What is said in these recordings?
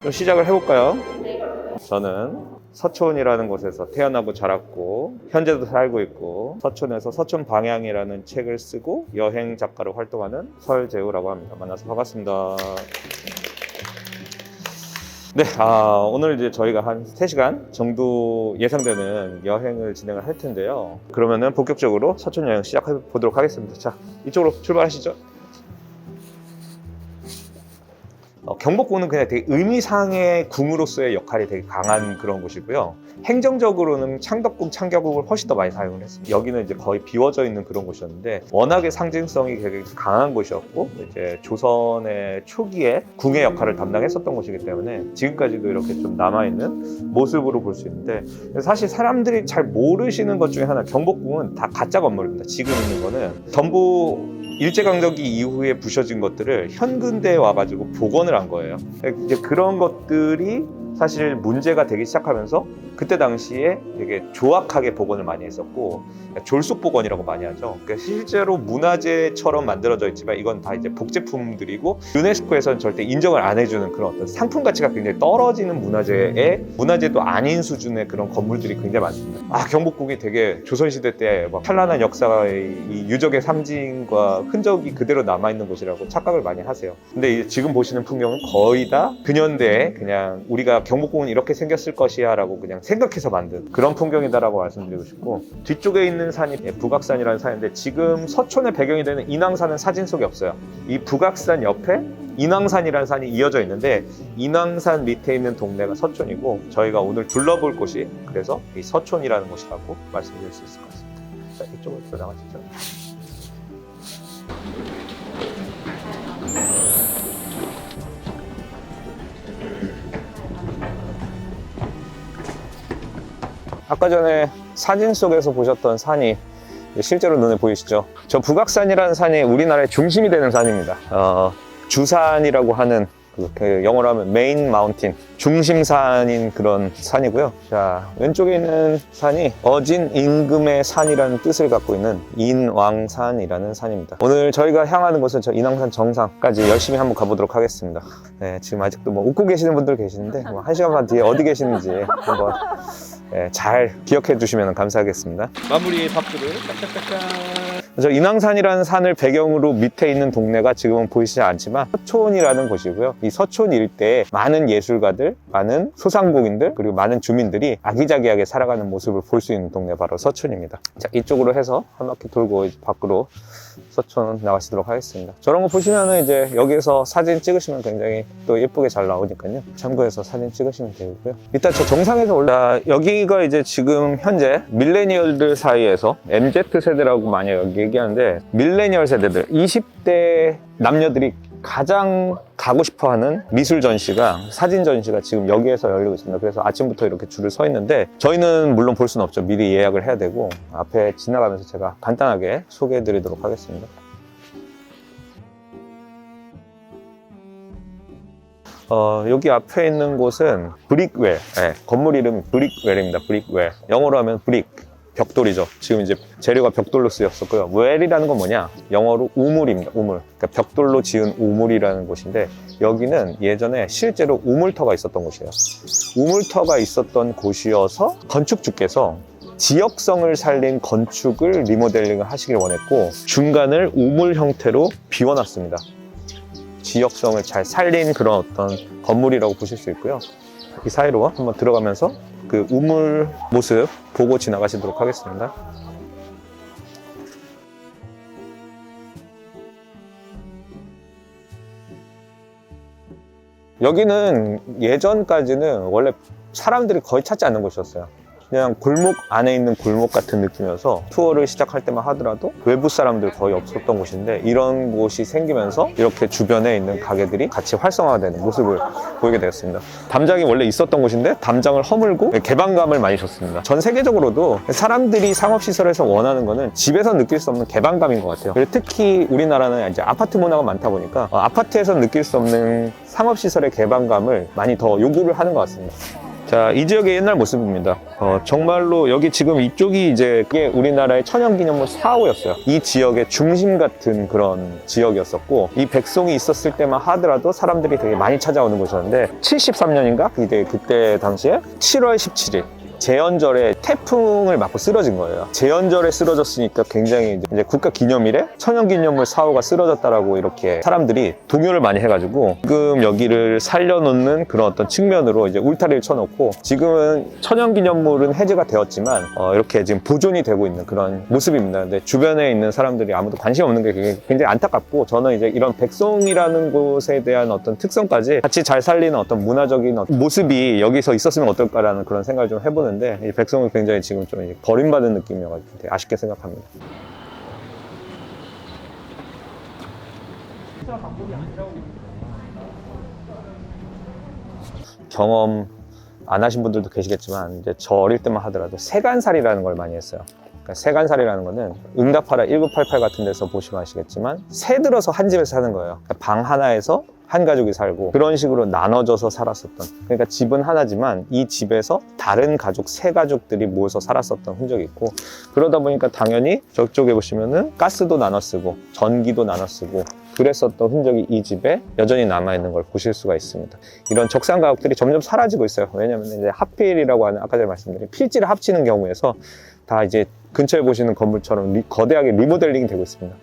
그럼 시작을 해볼까요? 저는 서촌이라는 곳에서 태어나고 자랐고 현재도 살고 있고 서촌에서 서촌 방향이라는 책을 쓰고 여행 작가로 활동하는 설재우라고 합니다. 만나서 반갑습니다. 네, 오늘 이제 저희가 한 3시간 정도 예상되는 여행을 진행을 할 텐데요. 그러면은 본격적으로 서촌 여행 시작해 보도록 하겠습니다. 자, 이쪽으로 출발하시죠. 경복궁은 그냥 되게 의미상의 궁으로서의 역할이 되게 강한 그런 곳이고요. 행정적으로는 창덕궁, 창경궁을 훨씬 더 많이 사용을 했습니다. 여기는 이제 거의 비워져 있는 그런 곳이었는데 워낙에 상징성이 되게 강한 곳이었고 이제 조선의 초기에 궁의 역할을 담당했었던 곳이기 때문에 지금까지도 이렇게 좀 남아있는 모습으로 볼 수 있는데 사실 사람들이 잘 모르시는 것 중에 하나, 경복궁은 다 가짜 건물입니다. 지금 있는 거는 전부 일제강점기 이후에 부셔진 것들을 현근대에 와가지고 복원을 한 거예요. 이제 그런 것들이 사실 문제가 되기 시작하면서 그때 당시에 되게 조악하게 복원을 많이 했었고 졸속 복원이라고 많이 하죠. 그러니까 실제로 문화재처럼 만들어져 있지만 이건 다 이제 복제품들이고 유네스코에서는 절대 인정을 안 해주는 그런 어떤 상품 가치가 굉장히 떨어지는 문화재도 아닌 수준의 그런 건물들이 굉장히 많습니다. 경복궁이 되게 조선시대 때 막 찬란한 역사의 이 유적의 상징과 흔적이 그대로 남아있는 곳이라고 착각을 많이 하세요. 근데 이제 지금 보시는 풍경은 거의 다 근현대에 그냥 우리가 경복궁은 이렇게 생겼을 것이야 라고 그냥 생각해서 만든 그런 풍경이다라고 말씀드리고 싶고, 뒤쪽에 있는 산이 북악산이라는 산인데 지금 서촌의 배경이 되는 인왕산은 사진 속에 없어요. 이 북악산 옆에 인왕산이라는 산이 이어져 있는데 인왕산 밑에 있는 동네가 서촌이고 저희가 오늘 둘러볼 곳이 그래서 이 서촌이라는 곳이라고 말씀드릴 수 있을 것 같습니다. 자, 이쪽으로 들어가시죠. 아까 전에 사진 속에서 보셨던 산이 실제로 눈에 보이시죠? 저 북악산이라는 산이 우리나라의 중심이 되는 산입니다. 주산이라고 하는 그 영어로 하면 메인 마운틴, 중심산인 그런 산이고요. 자, 왼쪽에 있는 산이 어진 임금의 산이라는 뜻을 갖고 있는 인왕산이라는 산입니다. 오늘 저희가 향하는 곳은 저 인왕산 정상까지 열심히 한번 가보도록 하겠습니다. 네, 지금 아직도 뭐 웃고 계시는 분들 계시는데 1시간 반 뒤에 어디 계시는지 한번 잘 기억해 주시면 감사하겠습니다. 마무리 박수를 짝짝짝짝. 저 인왕산이라는 산을 배경으로 밑에 있는 동네가 지금은 보이시지 않지만 서촌이라는 곳이고요. 이 서촌 일대에 많은 예술가들, 많은 소상공인들, 그리고 많은 주민들이 아기자기하게 살아가는 모습을 볼 수 있는 동네가 바로 서촌입니다. 자, 이쪽으로 해서 한 바퀴 돌고 이제 밖으로 서촌 나가시도록 하겠습니다. 저런 거 보시면은 이제 여기에서 사진 찍으시면 굉장히 또 예쁘게 잘 나오니까요. 참고해서 사진 찍으시면 되고요. 일단 저 정상에서 여기가 이제 지금 현재 밀레니얼들 사이에서 MZ 세대라고 많이 여기 얘기하는데, 밀레니얼 세대들 20대 남녀들이 가장 가고 싶어하는 미술 전시가, 사진 전시가 지금 여기에서 열리고 있습니다. 그래서 아침부터 이렇게 줄을 서 있는데 저희는 물론 볼 수는 없죠. 미리 예약을 해야 되고, 앞에 지나가면서 제가 간단하게 소개해 드리도록 하겠습니다. 여기 앞에 있는 곳은 브릭웰, 건물 이름이 브릭웰입니다. 브릭웰, 영어로 하면 브릭, 벽돌이죠. 지금 이제 재료가 벽돌로 쓰였었고요. 웰이라는 건 뭐냐? 영어로 우물입니다. 우물. 그러니까 벽돌로 지은 우물이라는 곳인데, 여기는 예전에 실제로 우물터가 있었던 곳이에요. 우물터가 있었던 곳이어서 건축주께서 지역성을 살린 건축을 리모델링을 하시길 원했고 중간을 우물 형태로 비워놨습니다. 지역성을 잘 살린 그런 어떤 건물이라고 보실 수 있고요. 이 사이로 한번 들어가면서 그 우물 모습 보고 지나가시도록 하겠습니다. 여기는 예전까지는 원래 사람들이 거의 찾지 않는 곳이었어요. 그냥 골목 안에 있는 골목 같은 느낌이어서 투어를 시작할 때만 하더라도 외부 사람들 거의 없었던 곳인데, 이런 곳이 생기면서 이렇게 주변에 있는 가게들이 같이 활성화되는 모습을 보이게 되었습니다. 담장이 원래 있었던 곳인데 담장을 허물고 개방감을 많이 줬습니다. 전 세계적으로도 사람들이 상업시설에서 원하는 거는 집에서 느낄 수 없는 개방감인 것 같아요. 특히 우리나라는 이제 아파트 문화가 많다 보니까 아파트에서 느낄 수 없는 상업시설의 개방감을 많이 더 요구를 하는 것 같습니다. 자, 이 지역의 옛날 모습입니다. 정말로 여기 지금 이쪽이 이제 그게 우리나라의 천연기념물 4호였어요. 이 지역의 중심 같은 그런 지역이었었고, 이 백송이 있었을 때만 하더라도 사람들이 되게 많이 찾아오는 곳이었는데, 73년인가? 그때 당시에 7월 17일. 제헌절에 태풍을 맞고 쓰러진 거예요. 제헌절에 쓰러졌으니까 굉장히 이제 국가 기념일에 천연기념물 4호가 쓰러졌다라고 이렇게 사람들이 동요를 많이 해가지고 지금 여기를 살려놓는 그런 어떤 측면으로 이제 울타리를 쳐놓고 지금은 천연기념물은 해제가 되었지만 이렇게 지금 보존이 되고 있는 그런 모습입니다. 근데 주변에 있는 사람들이 아무도 관심 없는 게 굉장히 안타깝고, 저는 이제 이런 백송이라는 곳에 대한 어떤 특성까지 같이 잘 살리는 어떤 문화적인 모습이 여기서 있었으면 어떨까라는 그런 생각을 좀 해보는 이 백성은 굉장히 지금 좀 버림받은 느낌이어가지고 되게 아쉽게 생각합니다. 경험 안 하신 분들도 계시겠지만 이제 저 어릴 때만 하더라도 세간살이라는 걸 많이 했어요. 그러니까 세간살이라는 거는 응답하라 1988 같은 데서 보시면 아시겠지만 새 들어서 한 집에서 사는 거예요. 그러니까 방 하나에서 한 가족이 살고 그런 식으로 나눠져서 살았었던, 그러니까 집은 하나지만 이 집에서 다른 가족, 세 가족들이 모여서 살았었던 흔적이 있고, 그러다 보니까 당연히 저쪽에 보시면은 가스도 나눠 쓰고 전기도 나눠 쓰고 그랬었던 흔적이 이 집에 여전히 남아있는 걸 보실 수가 있습니다. 이런 적산 가옥들이 점점 사라지고 있어요. 왜냐면 이제 하필이라고 하는, 아까 전에 말씀드린 필지를 합치는 경우에서 다 이제 근처에 보시는 건물처럼 거대하게 리모델링이 되고 있습니다.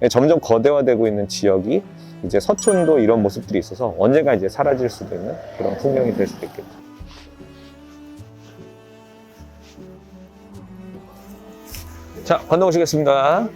점점 거대화되고 있는 지역이 이제 서촌도 이런 모습들이 있어서 언젠가 이제 사라질 수도 있는 그런 풍경이 될 수도 있겠죠. 자, 건너오시겠습니다.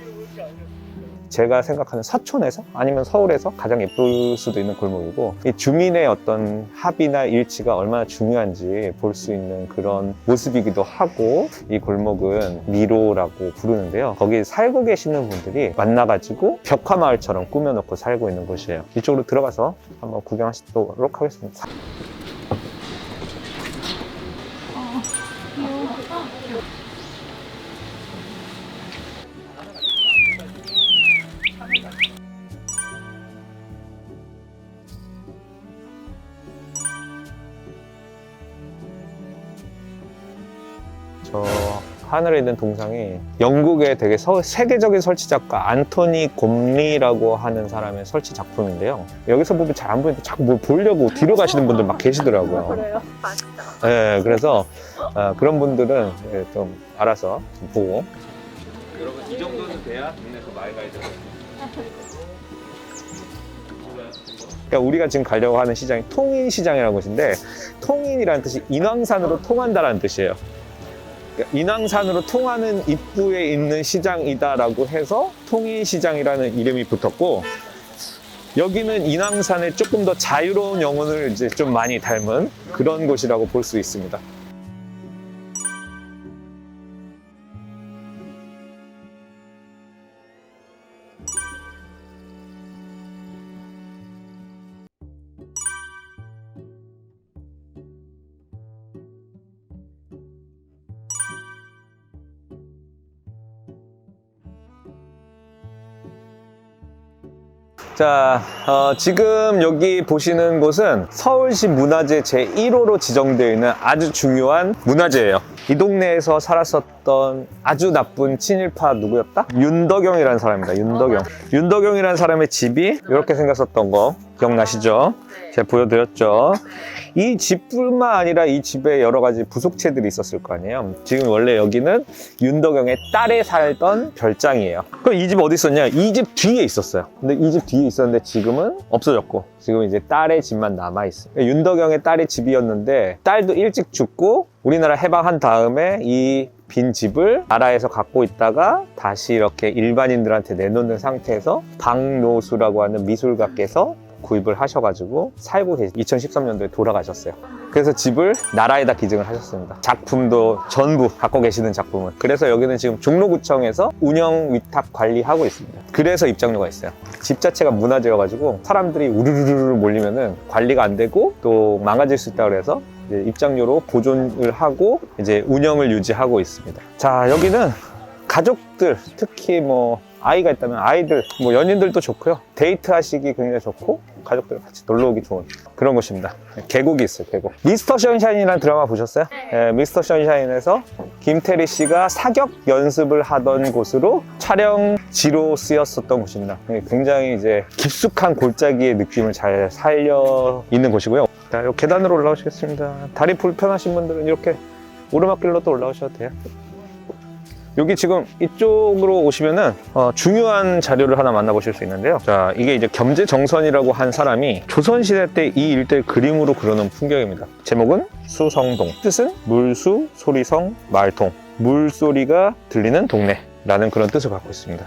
제가 생각하는 서촌에서 아니면 서울에서 가장 예쁠 수도 있는 골목이고, 이 주민의 어떤 합의나 일치가 얼마나 중요한지 볼 수 있는 그런 모습이기도 하고, 이 골목은 미로라고 부르는데요. 거기 살고 계시는 분들이 만나가지고 벽화마을처럼 꾸며놓고 살고 있는 곳이에요. 이쪽으로 들어가서 한번 구경하시도록 하겠습니다. 저 하늘에 있는 동상이 영국의 되게 세계적인 설치 작가 안토니 곰리라고 하는 사람의 설치 작품인데요. 여기서 보면 잘 안 보이는데 자꾸 뭘 보려고 뒤로 가시는 분들 막 계시더라고요. 그래요? 맛있다. 네, 그래서 그런 분들은 좀 알아서 좀 보고. 여러분, 이 정도는 돼야 동네에서 마을 가이드. 그러니까 우리가 지금 가려고 하는 시장이 통인시장이라는 곳인데, 통인이라는 뜻이 인왕산으로 통한다라는 뜻이에요. 인왕산으로 통하는 입구에 있는 시장이다라고 해서 통인시장이라는 이름이 붙었고, 여기는 인왕산의 조금 더 자유로운 영혼을 이제 좀 많이 닮은 그런 곳이라고 볼 수 있습니다. 자, 지금 여기 보시는 곳은 서울시 문화재 제1호로 지정되어 있는 아주 중요한 문화재예요. 이 동네에서 살았었던 아주 나쁜 친일파 누구였다? 윤덕영이라는 사람입니다. 윤덕영. 윤덕영이라는 사람의 집이 이렇게 생겼었던 거 기억나시죠? 제가 보여드렸죠. 이 집뿐만 아니라 이 집에 여러 가지 부속체들이 있었을 거 아니에요. 지금 원래 여기는 윤덕영의 딸에 살던 별장이에요. 그럼 이 집 어디 있었냐? 이 집 뒤에 있었어요. 근데 이 집 뒤에 있었는데 지금은 없어졌고, 지금 이제 딸의 집만 남아있어요. 윤덕영의 딸의 집이었는데 딸도 일찍 죽고 우리나라 해방한 다음에 이 빈 집을 나라에서 갖고 있다가 다시 이렇게 일반인들한테 내놓는 상태에서 박노수라고 하는 미술가께서 구입을 하셔가지고 살고 계시 2013년도에 돌아가셨어요. 그래서 집을 나라에다 기증을 하셨습니다. 작품도 전부 갖고 계시는 작품은. 그래서 여기는 지금 종로구청에서 운영 위탁 관리하고 있습니다. 그래서 입장료가 있어요. 집 자체가 문화재여가지고 사람들이 우르르르 몰리면은 관리가 안 되고 또 망가질 수 있다 그래서 이제 입장료로 보존을 하고 이제 운영을 유지하고 있습니다. 자, 여기는 가족들, 특히 뭐 아이가 있다면 아이들, 뭐 연인들도 좋고요. 데이트 하시기 굉장히 좋고 가족들 같이 놀러 오기 좋은 그런 곳입니다. 계곡이 있어요, 계곡. 미스터 선샤인이라는 드라마 보셨어요? 네, 미스터 선샤인에서 김태리 씨가 사격 연습을 하던 곳으로 촬영지로 쓰였었던 곳입니다. 굉장히 이제 깊숙한 골짜기의 느낌을 잘 살려 있는 곳이고요. 자, 요 계단으로 올라오시겠습니다. 다리 불편하신 분들은 이렇게 오르막길로 또 올라오셔도 돼요. 여기 지금 이쪽으로 오시면은 중요한 자료를 하나 만나보실 수 있는데요. 자, 이게 이제 겸재정선이라고 한 사람이 조선시대 때 이 일대를 그림으로 그려놓은 풍경입니다. 제목은 수성동. 뜻은 물수, 소리성, 말통. 물소리가 들리는 동네라는 그런 뜻을 갖고 있습니다.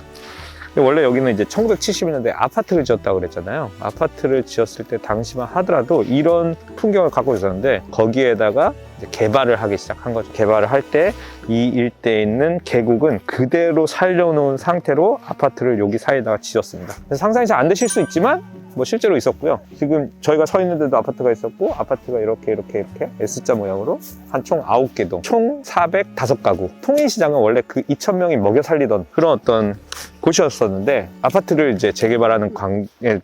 원래 여기는 이제 1970년대 아파트를 지었다고 그랬잖아요. 아파트를 지었을 때 당시만 하더라도 이런 풍경을 갖고 있었는데 거기에다가 이제 개발을 하기 시작한 거죠. 개발을 할 때 이 일대에 있는 계곡은 그대로 살려놓은 상태로 아파트를 여기 사이에다가 지었습니다. 상상이 잘 안 되실 수 있지만 뭐 실제로 있었고요. 지금 저희가 서 있는 데도 아파트가 있었고 아파트가 이렇게 S자 모양으로 한 총 9개 동, 총 405가구. 통인시장은 원래 그 2,000명이 먹여 살리던 그런 어떤 곳이었었는데 아파트를 이제 재개발하는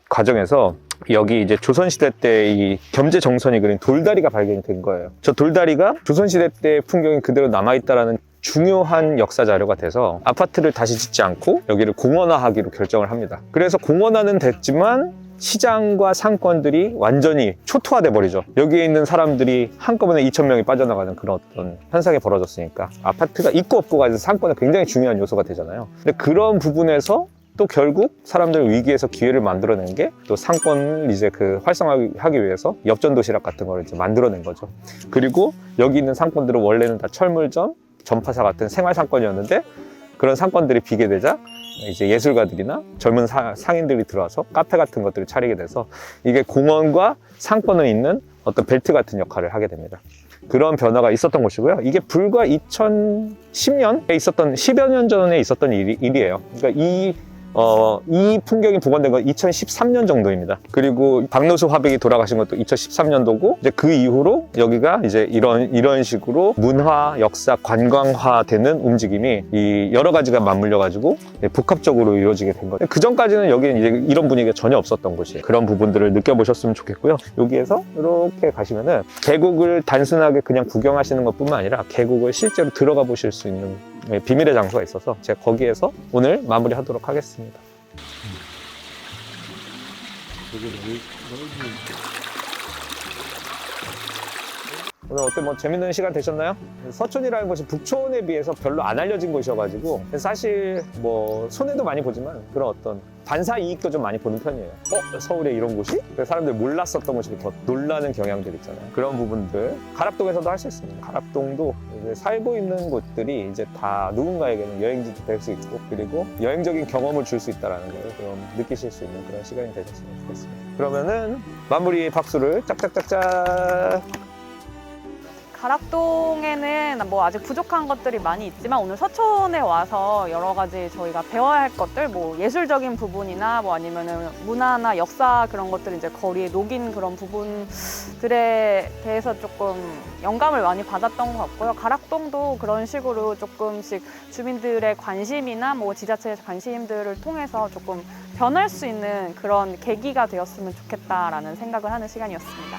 과정에서 여기 이제 조선시대 때 이 겸재정선이 그린 돌다리가 발견이 된 거예요. 저 돌다리가 조선시대 때 풍경이 그대로 남아있다라는 중요한 역사 자료가 돼서 아파트를 다시 짓지 않고 여기를 공원화하기로 결정을 합니다. 그래서 공원화는 됐지만 시장과 상권들이 완전히 초토화돼 버리죠. 여기에 있는 사람들이 한꺼번에 2,000명이 빠져나가는 그런 어떤 현상이 벌어졌으니까 아파트가 있고 없고가 상권에 굉장히 중요한 요소가 되잖아요. 근데 그런 부분에서 또 결국 사람들 위기에서 기회를 만들어낸 게 또 상권을 이제 그 활성화하기 위해서 엽전 도시락 같은 걸 이제 만들어낸 거죠. 그리고 여기 있는 상권들은 원래는 다 철물점, 전파사 같은 생활 상권이었는데 그런 상권들이 비게 되자 이제 예술가들이나 젊은 상인들이 들어와서 카페 같은 것들을 차리게 돼서 이게 공원과 상권을 잇는 어떤 벨트 같은 역할을 하게 됩니다. 그런 변화가 있었던 곳이고요. 이게 불과 2010년에 있었던 10여 년 전에 있었던 일이에요. 그러니까 이 풍경이 복원된 건 2013년 정도입니다. 그리고 박노수 화백이 돌아가신 것도 2013년도고 이제 그 이후로 여기가 이제 이런 식으로 문화, 역사, 관광화되는 움직임이 이 여러 가지가 맞물려 가지고 복합적으로 이루어지게 된 거예요. 그 전까지는 여기는 이제 이런 분위기가 전혀 없었던 곳이에요. 그런 부분들을 느껴보셨으면 좋겠고요. 여기에서 이렇게 가시면은 계곡을 단순하게 그냥 구경하시는 것뿐만 아니라 계곡을 실제로 들어가 보실 수 있는 비밀의 장소가 있어서 제가 거기에서 오늘 마무리하도록 하겠습니다. 오늘 어때 뭐 재밌는 시간 되셨나요? 서촌이라는 곳이 북촌에 비해서 별로 안 알려진 곳이어가지고 사실 뭐 손해도 많이 보지만 그런 어떤 반사 이익도 좀 많이 보는 편이에요. 서울에 이런 곳이? 사람들이 몰랐었던 곳이 더 놀라는 경향들 있잖아요. 그런 부분들 가락동에서도 할 수 있습니다. 가락동도 이제 살고 있는 곳들이 이제 다 누군가에게는 여행지도 될 수 있고 그리고 여행적인 경험을 줄 수 있다는 걸 좀 느끼실 수 있는 그런 시간이 되셨으면 좋겠습니다. 그러면은 마무리 박수를 짝짝짝짝. 가락동에는 뭐 아직 부족한 것들이 많이 있지만 오늘 서촌에 와서 여러 가지 저희가 배워야 할 것들, 뭐 예술적인 부분이나 뭐 아니면은 문화나 역사 그런 것들 이제 거리에 녹인 그런 부분들에 대해서 조금 영감을 많이 받았던 것 같고요. 가락동도 그런 식으로 조금씩 주민들의 관심이나 뭐 지자체의 관심들을 통해서 조금 변할 수 있는 그런 계기가 되었으면 좋겠다라는 생각을 하는 시간이었습니다.